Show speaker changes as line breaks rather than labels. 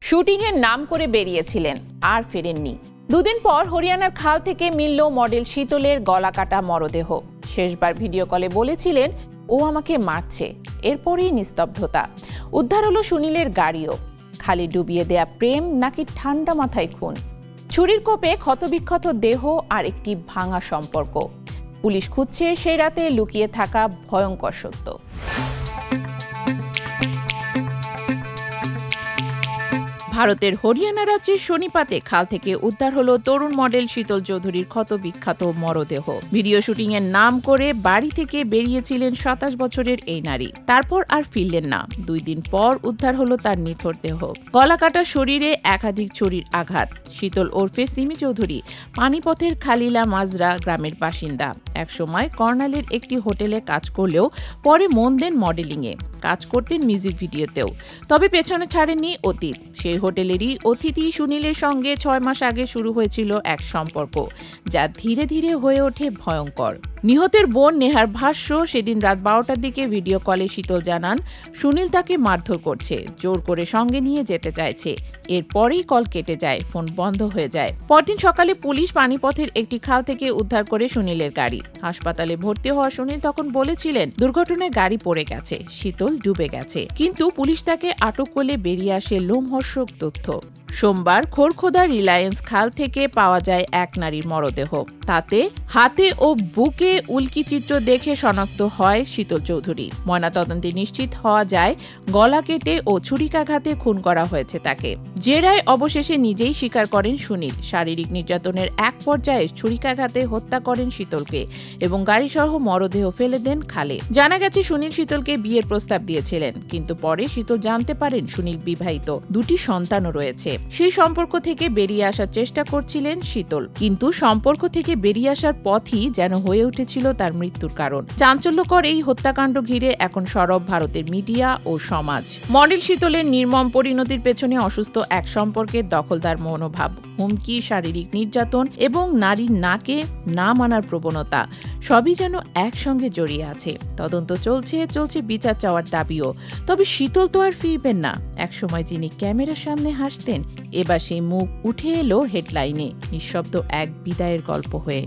শুটিংয়ের নাম করে বেরিয়েছিলেন, আর ফেরেননি। দুদিন পর হরিয়ানার খাল থেকে মিলল মডেল শীতলের গলাকাটা মরদেহ। শেষবার ভিডিও কলে বলেছিলেন ও আমাকে মারছে। এরপরই নিস্তব্ধতা। উদ্ধার হলো সুনীলের গাড়িও। খালি ডুবিয়ে দেয়া প্রেম নাকি ঠান্ডা মাথায় খুন? ছুরির কোপে ক্ষতবিক্ষত দেহ আর একটি ভাঙা সম্পর্ক। পুলিশ খুঁজছে সেই রাতে লুকিয়ে থাকা ভয়ঙ্কর সত্য। ভারতের হরিয়ানা রাজ্যের শনিপাতে খাল থেকে উদ্ধার হলো তরুণ মডেল শীতল চৌধুরীর ক্ষতবিক্ষত মরদেহ। ভিডিও শুটিং এর নাম করে বাড়ি থেকে বেরিয়েছিলেন ২৭ বছরের এই নারী। তারপর আর ফিরলেন না। ২ দিন পর উদ্ধার হলো তার নিথর দেহ। গলাকাটা শরীরে একাধিক ছুরির আঘাত। শীতল ওরফে সিমি চৌধুরী পানিপথের খালিলা মাজরা গ্রামের বাসিন্দা। একসময় কর্নালের একটি হোটেলে কাজ করলেও পরে মন দেন মডেলিংয়ে। কাজ করতেন মিউজিক ভিডিওতেও। তবে পেছনে ছাড়েননি অতীত। সেই হোটেলেরই অতিথি সুনীলের সঙ্গে ৬ মাস আগে শুরু হয়েছিল এক সম্পর্ক, যা ধীরে ধীরে হয়ে ওঠে ভয়ঙ্কর। নিহতের বোন নেহার ভাষ্য, সেদিন রাত ১২টার দিকে ভিডিও কলে শীতল জানান সুনীল তাকে মারধর করছে, জোর করে সঙ্গে নিয়ে যেতে চাইছে। এরপরেই কল কেটে যায়, ফোন বন্ধ হয়ে যায়। পরদিন সকালে পুলিশ পানিপথের একটি খাল থেকে উদ্ধার করে সুনীলের গাড়ি। হাসপাতালে ভর্তি হওয়া সুনীল তখন বলেছিলেন দুর্ঘটনায় গাড়ি পড়ে গেছে, শীতল ডুবে গেছে। কিন্তু পুলিশ তাকে আটক করলে বেরিয়ে আসে লোমহর্ষক তথ্য। সোমবার খোরখোদা রিলায়েন্স খাল থেকে পাওয়া যায় এক নারীর মরদেহ। তাতে হাতে ও বুকে উল্কি চিত্র দেখে শনাক্ত হয় শীতল চৌধুরী। ময়নাতদন্তে নিশ্চিত হওয়া যায় গলা কেটে ও ছুরিকাঘাতে খুন করা হয়েছে তাকে। জেরায় অবশেষে নিজেই স্বীকার করেন সুনীল শারীরিক নির্যাতনের এক পর্যায়ে ছুরিকাঘাতে হত্যা করেন শীতলকে এবং গাড়িসহ মরদেহ ফেলে দেন খালে। জানা গেছে সুনীল শীতলকে বিয়ের প্রস্তাব দিয়েছিলেন, কিন্তু পরে শীতল জানতে পারেন সুনীল বিবাহিত, 2টি সন্তানও রয়েছে। সেই সম্পর্ক থেকে বেরিয়ে আসার চেষ্টা করছিলেন শীতল, কিন্তু সম্পর্ক থেকে বেরিয়ে আসার পথই যেন হয়ে উঠেছিল তার মৃত্যুর কারণ। চাঞ্চল্যকর এই হত্যাকাণ্ড ঘিরে এখন সরব ভারতের মিডিয়া ও সমাজ। মডেল শীতলের নির্মম পরিণতির পেছনে অসুস্থ এক সম্পর্কের দখলদার মনোভাব, হুমকি, শারীরিক নির্যাতন এবং নারীর নাকে না মানার প্রবণতা সবই যেন একসঙ্গে জড়িয়ে আছে। তদন্ত চলছে বিচার চাওয়ার দাবিও। তবে শীতল তো আর ফিরবেন না। একসময় যিনি ক্যামেরার সামনে হাসতেন, এবার সেই মুখ উঠে এলো হেডলাইনে, নিঃশব্দ এক বিদায়ের গল্প হয়ে।